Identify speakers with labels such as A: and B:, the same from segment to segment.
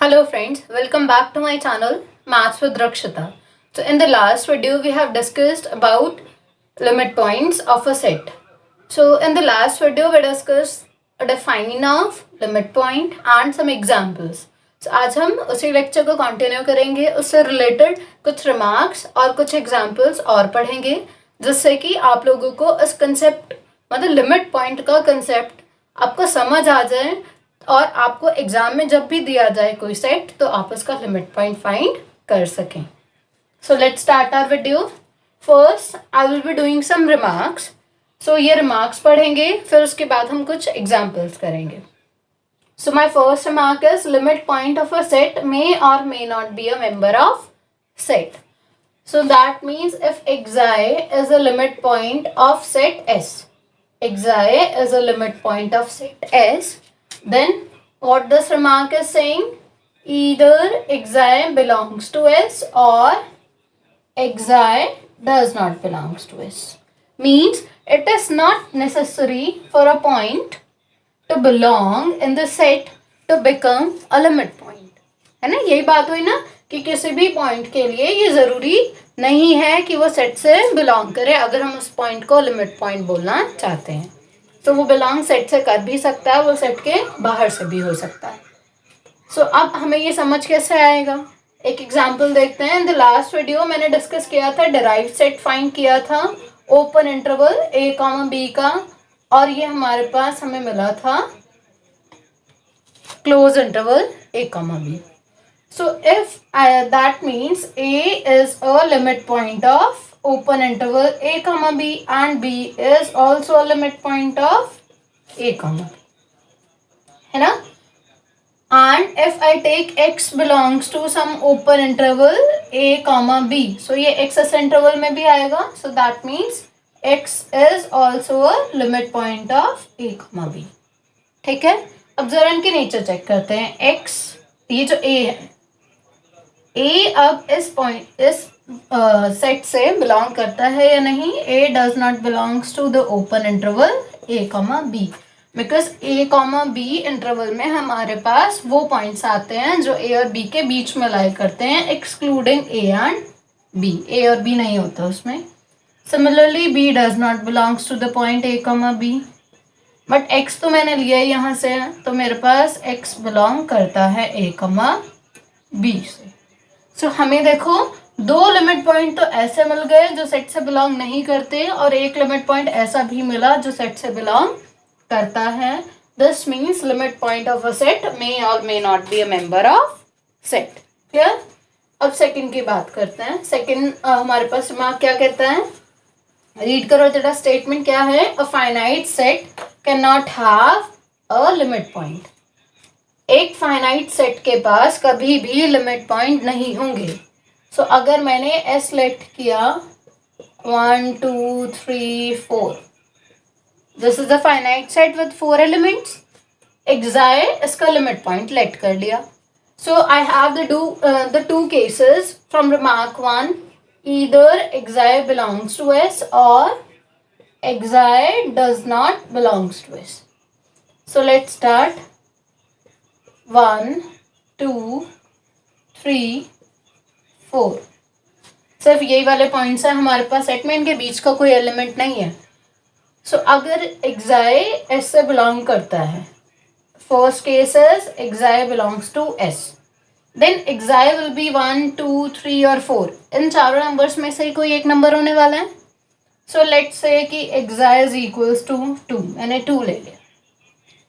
A: Hello friends, welcome back to my channel Maths with Rakshita. So in the last video we have discussed about limit points of a set. So in the last video we discussed a defining of limit point and some examples. So आज हम उसी lecture को continue करेंगे, उससे related कुछ remarks और कुछ examples और पढ़ेंगे जिससे कि आप लोगों को इस कंसेप्ट मतलब लिमिट पॉइंट का कंसेप्ट आपको समझ आ जाए और आपको एग्जाम में जब भी दिया जाए कोई सेट तो आप उसका लिमिट पॉइंट फाइंड कर सकें. So let's start our video. First I will be doing some remarks. सो ये रिमार्क्स पढ़ेंगे, फिर उसके बाद हम कुछ एग्जाम्पल्स करेंगे. So my first remark is limit point of a set may or may not be a member of set. So that means if xi is a limit point of set S, xi is a limit point of set S, then what this remark is saying, either xi belongs to S or xi does not belongs to S. Means it is not necessary for a point to belong in the set to become a limit point. है ना, यही बात हुई ना कि किसी भी point के लिए ये ज़रूरी नहीं है कि वो सेट से बिलोंग करे. अगर हम उस पॉइंट को लिमिट पॉइंट बोलना चाहते हैं तो वो बिलोंग सेट से कर भी सकता है, वो सेट के बाहर से भी हो सकता है. सो अब हमें ये समझ कैसे आएगा, एक एग्जांपल देखते हैं. इन द लास्ट वीडियो मैंने डिस्कस किया था, डिराइव्ड सेट फाइंड किया था ओपन इंटरवल a, b का, और ये हमारे पास हमें मिला था close interval a, b. So if that means A is a limit point of open interval a, b and b is also a limit point of a, b. है ना? And if I take x belongs to some open interval a, b, so ये x इस interval में भी आएगा. So that means x is also a limit point of a, b. ठीक है, अब जरा इनके नेचर चेक करते हैं. x ये जो a है, ए अब इस पॉइंट इस सेट से बिलोंग करता है या नहीं. A does not belongs to the open interval a, b, because a, b interval में हमारे पास वो पॉइंट्स आते हैं जो ए और बी के बीच में लाई करते हैं, excluding A and B. A और बी नहीं होता उसमें. Similarly B does not belongs to the point A, B, but X तो मैंने लिया है यहाँ से, तो मेरे पास एक्स बिलोंग करता है ए, बी से. सो हमें देखो दो लिमिट पॉइंट तो ऐसे मिल गए जो सेट से बिलोंग नहीं करते, और एक लिमिट पॉइंट ऐसा भी मिला जो सेट से बिलोंग करता है. This means limit point of a set may or may not be a member of set. Clear? अब सेकंड की बात करते हैं. सेकंड हमारे पास रिमार्क क्या कहता है, रीड करो जरा. स्टेटमेंट क्या है, अ finite set can not have a limit point. एक फाइनाइट सेट के पास कभी भी लिमिट पॉइंट नहीं होंगे. सो अगर मैंने एस सेलेक्ट किया 1 2 3 4, this is a finite set with 4 elements. Xi इसका लिमिट पॉइंट लेट कर लिया. So I have the two cases from remark 1, either xi belongs to S or xi does not belongs to S. So let's start. 1 2 3 4, सिर्फ यही वाले points हैं हमारे पास set में, इनके बीच का कोई एलिमेंट नहीं है. सो अगर एक्साई एस से बिलोंग करता है, first case is x i belongs to S, then x i will be 1 2 3 और 4. इन चारों नंबर्स में से कोई एक नंबर होने वाला है. सो लेट्स से कि एक्साई इज इक्वल्स टू 2, मैंने 2 ले लिया.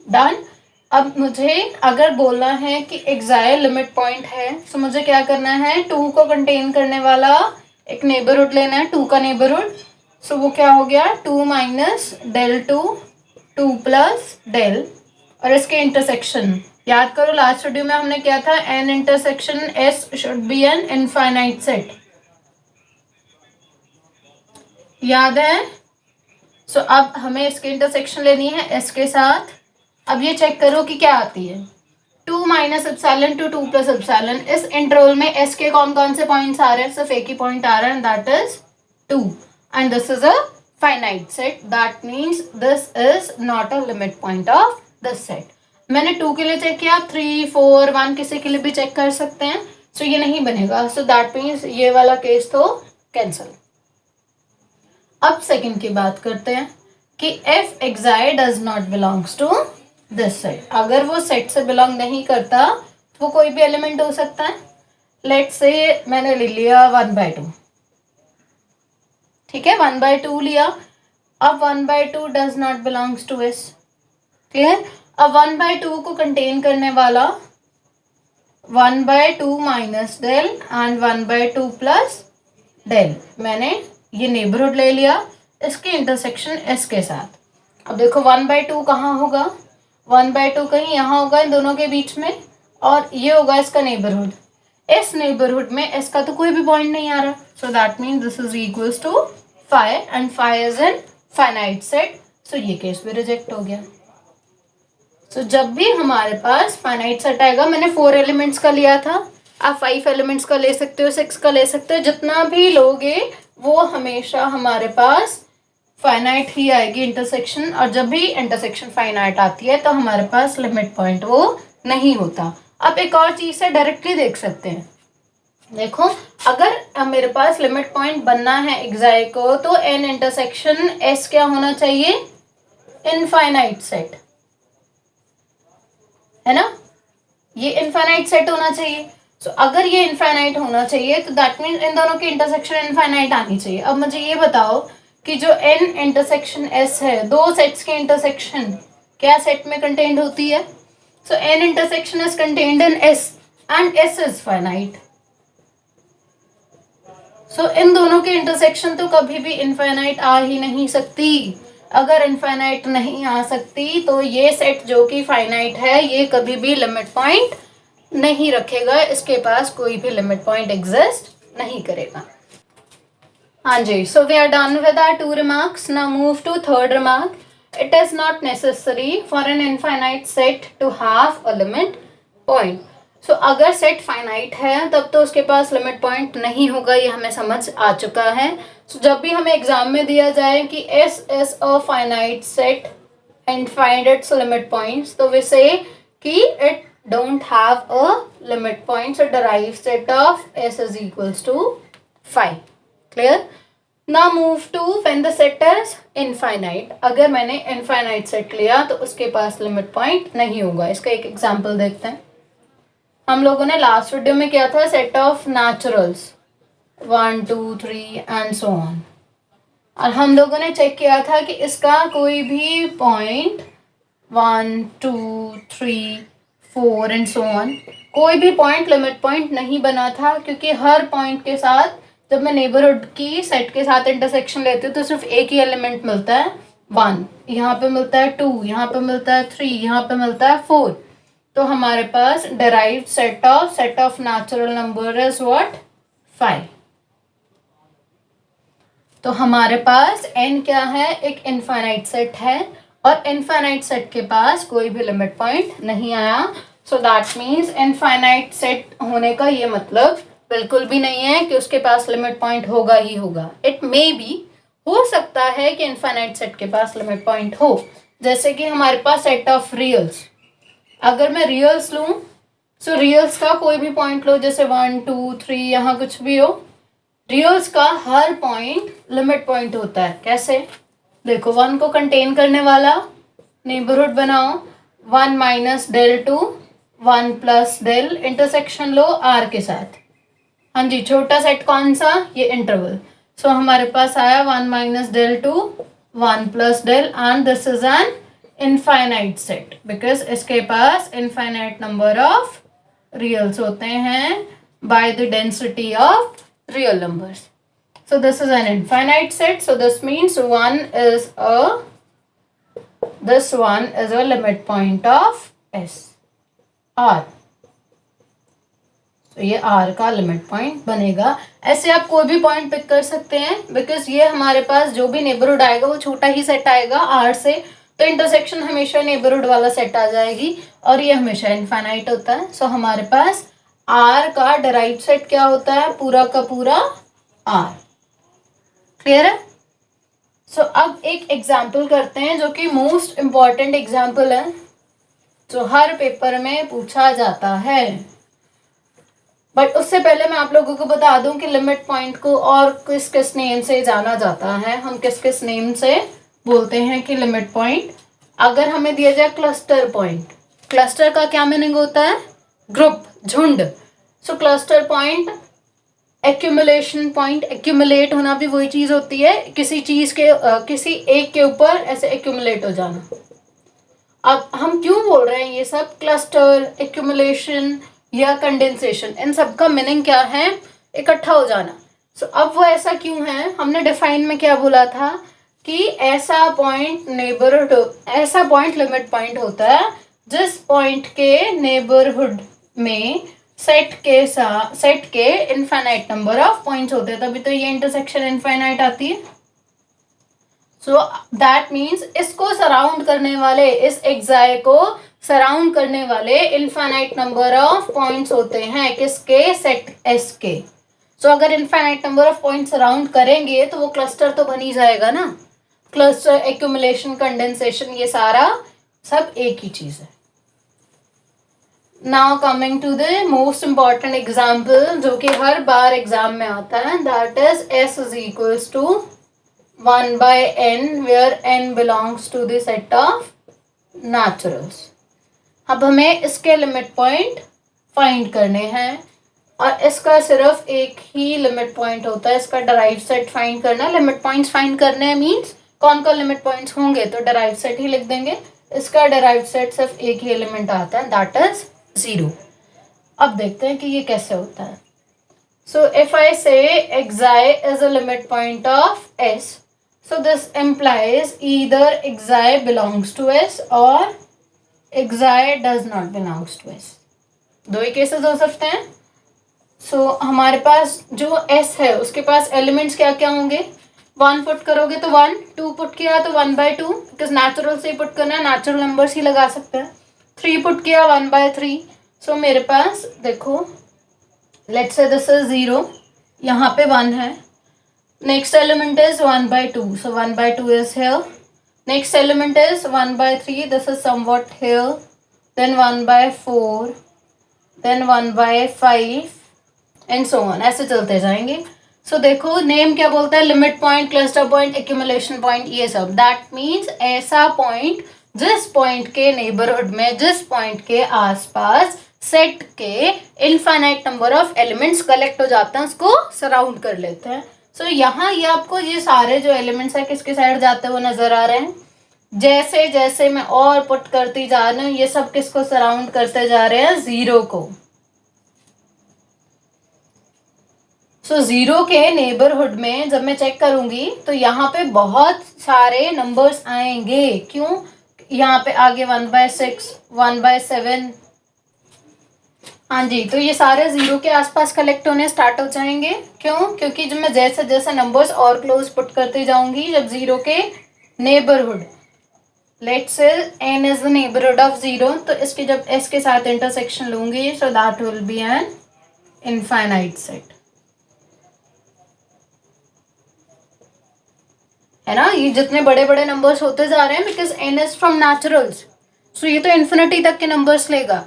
A: डन. अब मुझे अगर बोलना है कि एक्साई लिमिट पॉइंट है, तो मुझे क्या करना है, 2 को कंटेन करने वाला एक नेबरहुड लेना है, 2 का नेबरहुड. सो वो क्या हो गया, 2 माइनस डेल 2, 2 प्लस डेल, और इसके इंटरसेक्शन याद करो. लास्ट वीडियो में हमने क्या था, N intersection S should be N infinite set, याद है. सो अब हमें इसके इंटरसेक्शन लेनी है एस के साथ. अब ये चेक करो कि क्या आती है, 2 minus epsilon to 2 plus epsilon. इस इंटरवल में एस के कौन कौन से पॉइंट्स आ रहे हैं, सिर्फ एक ही पॉइंट आ रहा है, that is 2, and this is a finite set. That means this is not a limit point of this set. मैंने 2 के लिए चेक किया, 3, 4, 1 किसी के लिए भी चेक कर सकते हैं। सो ये नहीं बनेगा, सो दैट मीन्स ये वाला केस तो कैंसिल। अब सेकंड की बात करते हैं कि if xi does not belongs to this set, अगर वो सेट से बिलोंग नहीं करता तो वो कोई भी एलिमेंट हो सकता है। लेट्स से मैंने ले लिया 1/2, ठीक है, 1/2 लिया। अब 1/2 does not belongs to S, clear. अब 1/2 को कंटेन करने वाला 1/2 minus del and 1/2 plus del, मैंने ये नेबरहुड ले लिया इसके इंटरसेक्शन एस के साथ। अब देखो 1/2 कहाँ होगा, 1/2 कहीं यहाँ होगा इन दोनों के बीच में, और ये होगा इसका नेबरहुड। इस नेबरहुड में एस का तो कोई भी पॉइंट नहीं आ रहा, so that means this is equals to phi and phi is in finite set, सो ये केस भी रिजेक्ट हो गया। सो जब भी हमारे पास फाइनाइट सेट आएगा, मैंने 4 एलिमेंट्स का लिया था, आप 5 एलिमेंट्स का ले सकते हो, 6 का ले सकते हो, जितना भी लोगे वो हमेशा हमारे पास फाइनाइट ही आएगी इंटरसेक्शन। और जब भी इंटरसेक्शन फाइनाइट आती है तो हमारे पास लिमिट पॉइंट वो नहीं होता। आप एक और चीज से डायरेक्टली देख सकते हैं, देखो अगर मेरे पास लिमिट पॉइंट बनना है एक्साई को, तो एन इंटरसेक्शन एस क्या होना चाहिए, इनफाइनाइट सेट, है ना, ये इनफाइनाइट सेट होना चाहिए। सो अगर ये इनफाइनाइट होना चाहिए तो दैट मीन्स इन दोनों की इंटरसेक्शन इनफाइनाइट आनी चाहिए। अब मुझे ये बताओ कि जो एन इंटरसेक्शन एस है, दो सेट्स के इंटरसेक्शन क्या सेट में कंटेन्ड होती है, so n intersection is contained in S and S is finite. So इन दोनों के इंटरसेक्शन तो कभी भी इनफाइनाइट आ ही नहीं सकती। अगर इनफाइनाइट नहीं आ सकती तो ये सेट जो कि फाइनाइट है ये कभी भी लिमिट पॉइंट नहीं रखेगा, इसके पास कोई भी लिमिट पॉइंट एग्जिस्ट नहीं करेगा। हाँ जी, so we are done with our 2 remarks. Now move to third remark. It is not necessary for an infinite set to have a limit point. सो अगर सेट फाइनाइट है तब तो उसके पास लिमिट पॉइंट नहीं होगा, ये हमें समझ आ चुका है। सो जब भी हमें एग्जाम में दिया जाए कि S is a finite set and find its limit points, तो वे से कि it don't have a limit point, so derive set of s is equals to 5. Clear? Now move to when the set is infinite. अगर मैंने infinite set लिया तो उसके पास limit point नहीं होगा। इसका एक एग्जाम्पल देखते हैं। हम लोगों ने लास्ट वीडियो में किया था set of naturals 1, 2, 3 and so on, और हम लोगों ने चेक किया था कि इसका कोई भी पॉइंट 1, 2, 3, 4 एंड सो ऑन, कोई भी पॉइंट लिमिट पॉइंट नहीं बना था, क्योंकि हर पॉइंट के साथ जब मैं नेबरहुड की सेट के साथ इंटरसेक्शन लेती हूँ तो सिर्फ एक ही एलिमेंट मिलता है 1, यहाँ पे मिलता है 2, यहाँ पे मिलता है 3, यहाँ पे मिलता है 4। तो हमारे पास derived set of natural number is what, 5। तो हमारे पास n क्या है, एक इनफाइनाइट सेट है, और इनफाइनाइट सेट के पास कोई भी लिमिट पॉइंट नहीं आया। सो दैट मीन्स इनफाइनाइट सेट होने का ये मतलब बिल्कुल भी नहीं है कि उसके पास लिमिट पॉइंट होगा ही होगा। इट मे बी, हो सकता है कि इनफाइनाइट सेट के पास लिमिट पॉइंट हो, जैसे कि हमारे पास सेट ऑफ रियल्स, अगर मैं रियल्स लूँ, सो रियल्स का कोई भी पॉइंट लो, जैसे 1, 2, 3, यहाँ कुछ भी हो, रियल्स का हर पॉइंट लिमिट पॉइंट होता है। कैसे, देखो 1 को कंटेन करने वाला नेबरहुड बनाओ, 1 minus del 2, 1 plus del, intersection लो r के साथ। हाँ जी, छोटा सेट कौन सा, ये इंटरवल। सो हमारे पास आया 1 minus del 2, 1 plus del, and this is an infinite set because इसके पास इनफाइनाइट नंबर ऑफ रियल्स होते हैं by the density of real numbers. So this is an infinite set. So this means this one is a limit point of S, R. तो ये R का limit point बनेगा। ऐसे आप कोई भी पॉइंट पिक कर सकते हैं, बिकॉज ये हमारे पास जो भी नेबरहुड आएगा वो छोटा ही सेट आएगा R से, तो इंटरसेक्शन हमेशा नेबरहुड वाला सेट आ जाएगी, और ये हमेशा इनफाइनाइट होता है। सो हमारे पास R का डिराइव्ड सेट क्या होता है, पूरा का पूरा R। क्लियर है? सो अब एक एग्जाम्पल करते हैं जो कि मोस्ट इंपॉर्टेंट एग्जाम्पल है। जो हर पेपर में पूछा जाता है। बट उससे पहले मैं आप लोगों को बता दूं कि लिमिट पॉइंट को और किस किस नेम से जाना जाता है, हम किस किस नेम से बोलते हैं कि लिमिट पॉइंट। अगर हमें दिया जाए क्लस्टर पॉइंट, क्लस्टर का क्या मीनिंग होता है? ग्रुप, झुंड। So cluster point, accumulation point, accumulate होना भी वही चीज होती है, किसी चीज के किसी एक के ऊपर ऐसे एक्यूमुलेट हो जाना। अब हम क्यों बोल रहे हैं ये सब? क्लस्टर, एक्यूमुलेशन या कंडेंसेशन, इन सब का मीनिंग क्या है? इकट्ठा हो जाना। सो अब वो ऐसा क्यों है? हमने डिफाइन में क्या बोला था कि ऐसा पॉइंट नेबरहुड, ऐसा पॉइंट लिमिट पॉइंट होता है जिस पॉइंट के नेबरहुड में सेट के इनफाइनाइट नंबर ऑफ पॉइंट्स होते हैं, तभी तो ये इंटरसेक्शन इनफाइनाइट आती है। सो दैट मीन्स इसको सराउंड करने वाले, इस एक्साई को सराउंड करने वाले इनफाइनाइट नंबर ऑफ पॉइंट्स होते हैं किसके? सेट एस के। सो अगर infinite number of points surround करेंगे तो वो क्लस्टर तो बन ही जाएगा ना। क्लस्टर, एक्यूमुलेशन, कंडेंसेशन, ये सारा सब एक ही चीज है। Now coming to the most important example जो कि हर बार एग्जाम में आता है, that is S is equals to 1 by n where n belongs to the set of naturals। अब हमें इसके लिमिट पॉइंट फाइंड करने हैं और इसका सिर्फ एक ही लिमिट पॉइंट होता है, इसका डिराइव सेट फाइंड करना। लिमिट पॉइंट्स फाइंड करने हैं मीन्स कौन कौन लिमिट पॉइंट्स होंगे तो डिराइव सेट ही लिख देंगे। इसका डिराइव सेट सिर्फ एक ही एलिमेंट आता है, दैट इज 0। अब देखते हैं कि ये कैसे होता है। सो इफ आई से xi is a limit point of s, so this implies either xi belongs to s or xi does not belongs to s। दो ही केसेस हो सकते हैं। सो हमारे पास जो s है उसके पास एलिमेंट्स क्या क्या होंगे? 1 पुट करोगे तो 1, 2 पुट किया तो 1/2, बिकॉज नेचुरल से ही पुट करना है, नेचुरल नंबर्स ही लगा सकते हैं। 3 पुट किया 1/3। सो मेरे पास देखो, लेट्स से दिस इज 0, यहाँ पे 1 है। Next element is 1/2, so 1/2 is here. Next element is 1/3, this is somewhat here. Then 1/4, then 1/5 and so on, ऐसे चलते जाएंगे। So देखो नेम क्या बोलता है? Limit point, cluster point, accumulation point, ये सब। दैट मीन्स ऐसा पॉइंट जिस पॉइंट के नेबरहुड में, जिस पॉइंट के आसपास सेट के infinite number of elements collect हो जाते हैं, उसको सराउंड कर लेते हैं। सो यहाँ ये आपको ये सारे जो एलिमेंट्स है किसके साइड जाते हैं वो नजर आ रहे हैं। जैसे जैसे मैं और पुट करती जा रही हूँ ये सब किसको सराउंड करते जा रहे हैं? 0 को। सो 0 के नेबरहुड में जब मैं चेक करूंगी तो यहाँ पे बहुत सारे नंबर्स आएंगे। क्यों? यहाँ पे आगे 1/6, 1/7, हाँ जी, तो ये सारे 0 के आसपास कलेक्ट होने स्टार्ट हो जाएंगे। क्यों? क्योंकि जब मैं जैसे जैसे नंबर्स और क्लोज पुट करती जाऊंगी, जब 0 के neighbourhood, let's say n is the neighbourhood of 0, तो इसके जब s के साथ इंटरसेक्शन लूंगी, so that will be N infinite set, है ना। ये जितने बड़े बड़े नंबर्स होते जा रहे हैं, because n is from naturals, so ये तो इन्फिनिटी तक के नंबर्स लेगा,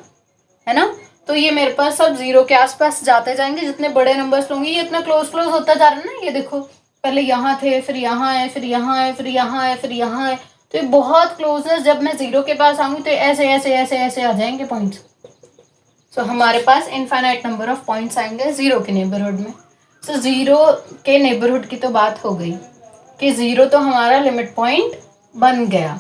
A: है ना। तो ये मेरे पास सब 0 के आसपास जाते जाएंगे। जितने बड़े नंबर्स लूंगी ये इतना क्लोज क्लोज होता जा रहा है ना। ये देखो, पहले यहाँ थे, फिर यहाँ है, फिर यहाँ है, फिर यहाँ है, फिर यहाँ है, तो ये बहुत क्लोज है। जब मैं 0 के पास आऊंगी तो ऐसे ऐसे ऐसे ऐसे आ जाएंगे पॉइंट्स। सो हमारे पास इनफाइनाइट नंबर ऑफ पॉइंट्स आएंगे 0 के नेबरहुड में। सो 0 के नेबरहुड की तो बात हो गई कि 0 तो हमारा लिमिट पॉइंट बन गया।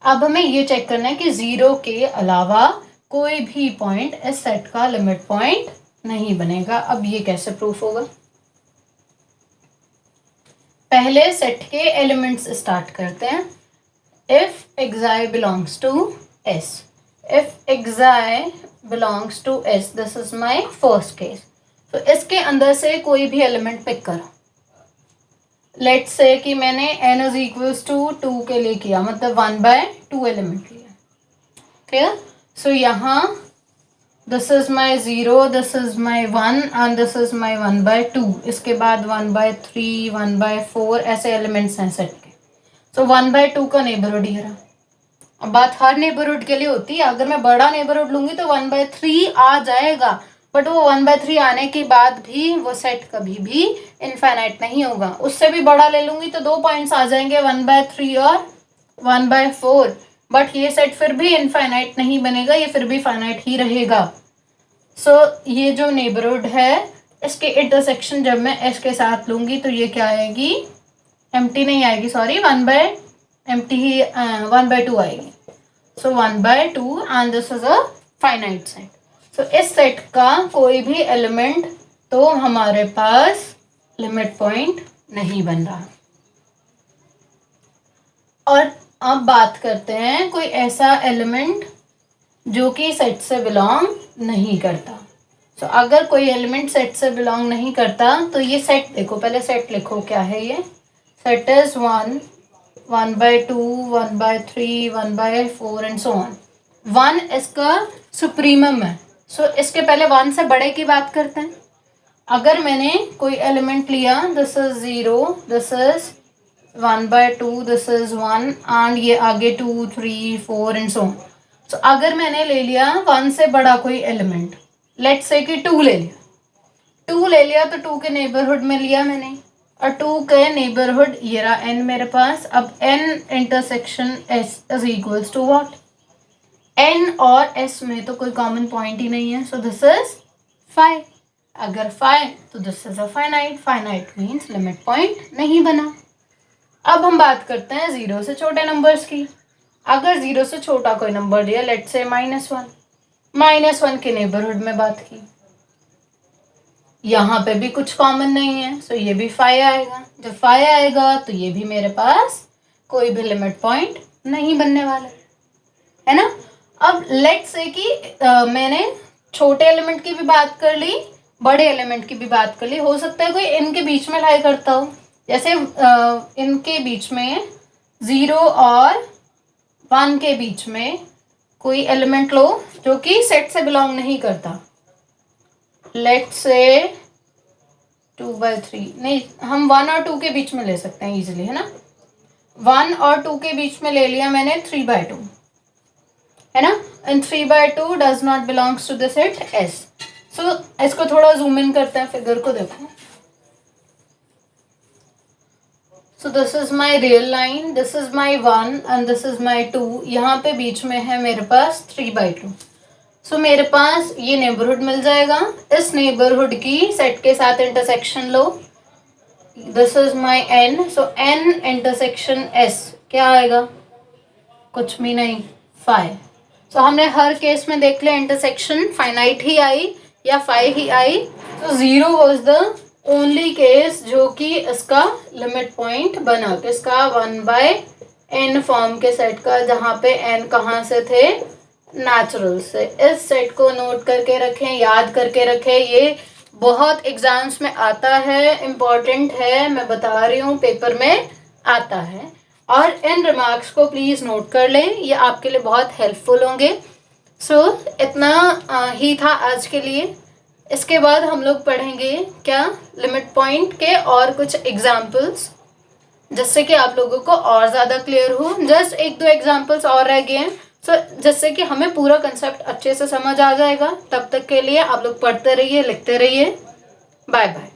A: अब हमें ये चेक करना है कि 0 के अलावा कोई भी पॉइंट इस सेट का लिमिट पॉइंट नहीं बनेगा। अब ये कैसे प्रूफ होगा? पहले सेट के एलिमेंट्स स्टार्ट करते हैं। If xi belongs to s, if xi belongs to s, this is my first case, तो इसके अंदर से कोई भी एलिमेंट पिक करो। लेट्स से कि मैंने n is equals to 2 के लिए किया, मतलब 1/2 एलिमेंट लिया। क्लियर? सो यहाँ this is my 0, this is my 1 and this is माई 1/2। इसके बाद 1/3, 1/4 ऐसे एलिमेंट्स हैं सेट के। सो 1/2 का नेबरहुड ये रहा। अब बात हर नेबरहुड के लिए होती है, अगर मैं बड़ा नेबरहुड लूंगी तो 1/3 आ जाएगा, बट वो 1/3 आने के बाद भी वो सेट कभी भी इनफाइनाइट नहीं होगा। उससे भी बड़ा ले लूंगी तो 2 पॉइंट्स आ जाएंगे, 1/3 और 1/4, बट ये सेट फिर भी इनफाइनाइट नहीं बनेगा, ये फिर भी फाइनाइट ही रहेगा। सो ये जो नेबरहुड है इसके इंटरसेक्शन जब मैं एस के साथ लूंगी तो ये क्या आएगी, एम्प्टी नहीं आएगी, सॉरी, 1/2 आएगी। So 1/2 and this is a finite set. So इस सेट का कोई भी एलिमेंट तो हमारे पास लिमिट पॉइंट नहीं बन रहा। और अब बात करते हैं कोई ऐसा एलिमेंट जो कि सेट से बिलोंग नहीं करता। सो अगर कोई एलिमेंट सेट से बिलोंग नहीं करता तो ये सेट देखो, पहले सेट लिखो क्या है ये। Set is 1, 1/2, 1/3, 1/4 and so on. 1 इसका सुप्रीमम है। सो इसके पहले 1 से बड़े की बात करते हैं। अगर मैंने कोई एलिमेंट लिया, this is 0, this is 1/2, this is 1 and ये आगे 2, 3, 4 एंड सो ऑन। सो अगर मैंने ले लिया 1 से बड़ा कोई एलिमेंट, लेट्स से कि 2 ले लिया, 2 ले लिया तो 2 के नेबरहुड में लिया मैंने, और 2 के नेबरहुड ये रहा n मेरे पास। अब n intersection s is equals to what, n और s में तो कोई कॉमन पॉइंट ही नहीं है, सो दिस इज 5। अगर 5 तो this is a finite, finite means limit point नहीं बना। अब हम बात करते हैं 0 से छोटे नंबर्स की। अगर 0 से छोटा कोई नंबर दिया, लेट्स से -1, -1 के नेबरहुड में बात की, यहाँ पे भी कुछ कॉमन नहीं है, सो ये भी 5 आएगा। जब 5 आएगा तो ये भी मेरे पास कोई भी लिमिट पॉइंट नहीं बनने वाला है ना। अब लेट्स से कि मैंने छोटे एलिमेंट की भी बात कर ली, बड़े एलिमेंट की भी बात कर ली, हो सकता है कोई इनके बीच में लाई करता हो, जैसे इनके बीच में 0 और 1 के बीच में कोई एलिमेंट लो जो कि सेट से बिलोंग नहीं करता, लेट्स से 2/3, नहीं, हम 1 और 2 के बीच में ले सकते हैं इजीली, है ना। 1 और 2 के बीच में ले लिया मैंने 3/2, है ना, and 3/2 does not belongs to the set S। So इसको थोड़ा जूम इन करते हैं, फिगर को देखो। So this is my real line, this is my 1 and this is my 2, यहाँ पे बीच में है मेरे पास 3/2। सो मेरे पास ये नेबरहुड मिल जाएगा। इस नेबरहुड की सेट के साथ intersection low, this is my n, so n intersection s क्या आएगा, कुछ भी नहीं, 5। सो हमने हर केस में देख लिया इंटरसेक्शन फाइनाइट ही आई या 5 ही आई। तो 0 वॉज द ओनली केस जो कि इसका लिमिट पॉइंट बना, किसका, 1/n फॉर्म के सेट का, जहाँ पे n कहाँ से थे, नेचुरल से। इस सेट को नोट करके रखें, याद करके रखें, ये बहुत एग्जाम्स में आता है, इम्पॉर्टेंट है, मैं बता रही हूँ, पेपर में आता है। और इन रिमार्क्स को प्लीज़ नोट कर लें, ये आपके लिए बहुत हेल्पफुल होंगे। सो इतना ही था आज के लिए। इसके बाद हम लोग पढ़ेंगे क्या, लिमिट पॉइंट के और कुछ एग्जाम्पल्स, जिससे कि आप लोगों को और ज़्यादा क्लियर हो। जस्ट 1-2 एग्जाम्पल्स और रह गए हैं, सो जिससे कि हमें पूरा कंसेप्ट अच्छे से समझ आ जाएगा। तब तक के लिए आप लोग पढ़ते रहिए, लिखते रहिए। Bye bye.